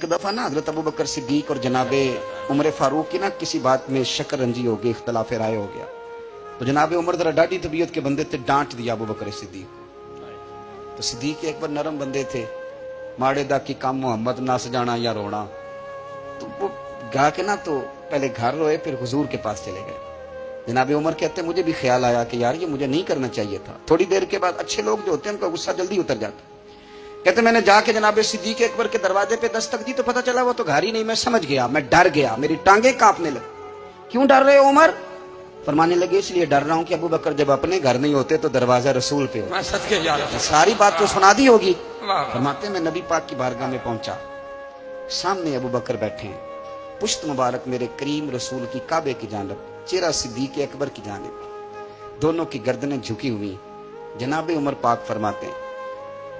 दफ़ा ना हज़रत अबू बकर सिद्दीक और जनाबे उमर फारूक की ना किसी बात में शक्कर रंजी हो गई, इख्तलाफ राय हो गया। तो जनाबे उमर जरा डाढ़ी तबीयत के बंदे थे, डांट दिया अबू बकर सिद्दीक को। तो सिद्दीक एक बार नरम बंदे थे, माड़े दा की काम मोहम्मद नस जाना या रोना। तो वो गा के ना तो पहले घर रोए, फिर हुजूर के पास चले गए। जनाबे उमर कहते मुझे भी ख्याल आया कि यार ये मुझे नहीं करना चाहिए था। थोड़ी देर के बाद अच्छे लोग जो होते हैं उनका गुस्सा जल्दी उतर जाता। कहते मैंने जाके जनाबे सिद्दीक अकबर के दरवाजे पे दस्तक दी तो पता चला वो तो घर ही नहीं। मैं समझ गया, मैं डर गया, मेरी टांगे कांपने लगी। क्यों डर रहे हो उमर? फरमाने लगे इसलिए डर रहा हूं कि अबू बकर जब अपने घर नहीं होते तो दरवाजा रसूल पे हो। सारी बात तो सुना दी होगी। फरमाते मैं नबी पाक की बारगाह में पहुंचा, सामने अबू बकर बैठे हैं, पुश्त मुबारक मेरे करीम रसूल की काबे की जानब, चेहरा सिद्दीक अकबर की जानब, दोनों की गर्दनें झुकी हुई। जनाबे उमर पाक फरमाते हैं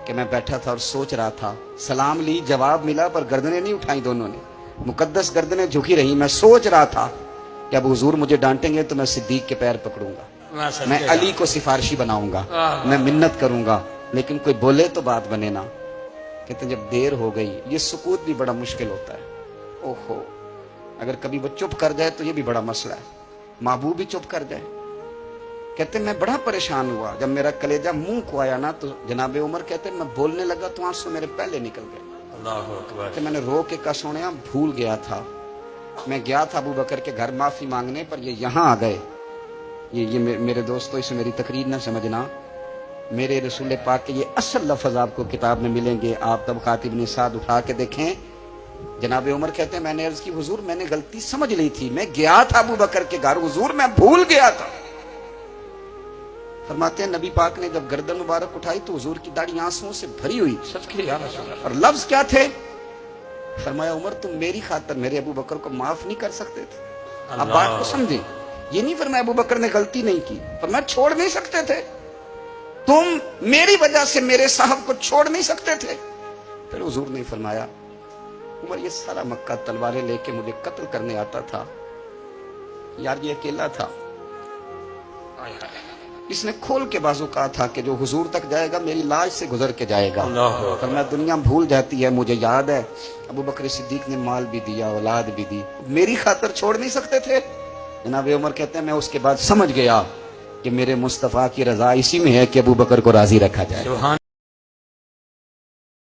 कि मैं बैठा था और सोच रहा था, सलाम ली, जवाब मिला, पर गर्दनें नहीं उठाई दोनों ने, मुकद्दस गर्दनें झुकी रही। मैं सोच रहा था कि अब हुजूर मुझे डांटेंगे तो मैं सिद्दीक के पैर पकड़ूंगा, मैं अली को सिफारिशी बनाऊंगा, मैं मिन्नत करूंगा, लेकिन कोई बोले तो बात बने ना। कहते जब देर हो गई, ये सुकूत भी बड़ा मुश्किल होता है। ओहो, अगर कभी वो चुप कर जाए तो ये भी बड़ा मसला है, महबूब भी चुप कर जाए। कहते मैं बड़ा परेशान हुआ, जब मेरा कलेजा मुंह को आया ना तो जनाबे उमर कहते मैं बोलने लगा तो आंसू मेरे पहले निकल गए। अल्लाह अकबर। मैंने रो के कहा सोनिया भूल गया था, मैं गया था अबू बकर के घर माफी मांगने, पर ये यहाँ आ गए। ये मेरे दोस्तों इसे मेरी तकरीर ना समझना, मेरे रसूल पाक के ये असल लफ्ज आपको किताब में मिलेंगे। आप तब खातिब ने साथ उठा के देखें। जनाबे उमर कहते हैं मैंने अर्ज की हुजूर मैंने गलती समझ ली थी, मैं गया था अबू बकर के घर हुजूर, मैं भूल गया था। फरमाते हैं नबी पाक ने जब गर्दन मुबारक उठाई तो हुजूर की दाढ़ी आंसुओं से भरी हुई। और लफ्ज क्या थे? फरमाया उमर तुम मेरी खातर मेरे अबू बकर को माफ नहीं कर सकते थे। अब बात को समझे, ये नहीं फरमाया अबू बकर ने गलती नहीं की, फरमाया छोड़ नहीं सकते थे, तुम मेरी वजह से मेरे साहब को छोड़ नहीं सकते थे। फिर हुजूर ने फरमाया उमर ये सारा मक्का तलवारें लेके मुझे कत्ल करने आता था, यार ये अकेला था, इसने खोल के बाजू कहा था कि जो हुजूर तक जाएगा मेरी लाश से गुजर के जाएगा। पर मैं दुनिया भूल जाती है, मुझे याद है अबू बकर सिद्दीक ने माल भी दिया, औलाद भी दी, मेरी खातर छोड़ नहीं सकते थे। जनाब उमर कहते हैं मैं उसके बाद समझ गया कि मेरे मुस्तफा की रजा इसी में है कि अबू बकर को राजी रखा जाए।